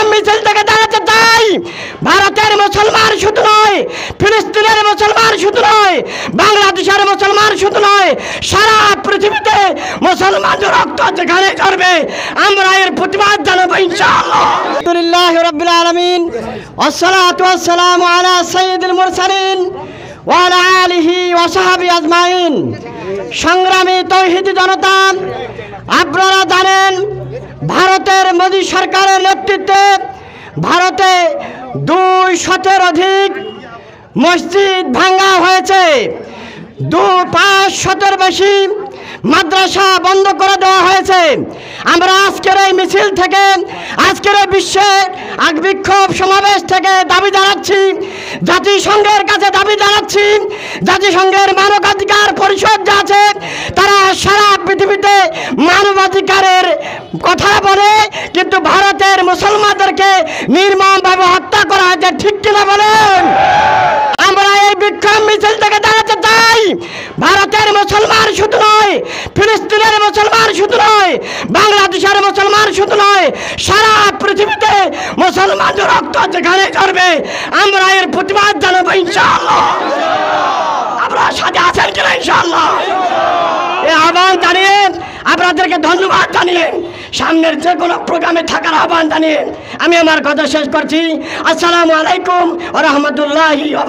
বিক্ষোভ মিছিল থেকে দাঁড়াতে চাই। ভারতের মুসলমান শুধু নয়, ফিলিস্তিনের মুসলমান শুধু নয়, বাংলাদেশের মুসলমান শুধু নয়, সারা পৃথিবীতে মুসলমানদের রক্ত যেখানে ঝরবে আমরা এর প্রতিবাদ জানাবো ইনশাআল্লাহ। আলহামদুলিল্লাহ রাব্বিল আলামিন, ওয়াসসালাতু ওয়াসসালামু আলা সাইয়্যিদিল মুরসালিন ওয়া আলা আলিহি ওয়া সাহবিহি আজমাইন। সংগ্রামী তৌহিদি জনতা, আপনারা জানেন ভারতের মোদী সরকারের নেতৃত্বে ভারতে 200-এর অধিক মসজিদ ভাঙা হয়েছে, 500-এর বেশি মাদ্রাসা বন্ধ করে দেওয়া হয়েছে। আমরা আজকের এই মিছিল থেকে, আজকের এই বিশ্বের বিক্ষোভ সমাবেশ থেকে দাবি জানাচ্ছি, জাতিসংঘের কাছে দাবি জানাচ্ছি, জাতিসংঘের মানবাধিকার পরিষদ যা আছে তারা সারা পৃথিবীতে মানবাধিকারের কথা বলে, কিন্তু ভারতের মুসলমানদেরকে নির্মমভাবে হত্যা করা হয়েছে, ঠিক কিনা বলেন? আমরা এই বিক্ষোভ মিছিল থেকে দাঁড়াতে চাই। ভারতের মুসলমান শুধু নয়, ফিলিস্তিনের মুসলমান শুধু নয়, বাংলাদেশের মুসলমান শুধু নয়, সারা পৃথিবীতে মুসলমানদের রক্ত যেখানে ঝরবে আমরা এর প্রতিবাদ জানাবো ইনশাআল্লাহ। আপনারা সাথে আছেন কিনা ইনশাআল্লাহ? এই আহ্বান জানিয়ে আপনাদেরকে ধন্যবাদ জানিয়ে সামনের যে কোনো প্রোগ্রামে থাকার আহ্বান জানিয়ে আমি আমার কথা শেষ করছি। আসসালামু আলাইকুম ওয়া রাহমাতুল্লাহি ওয়া বারাকাতুহু।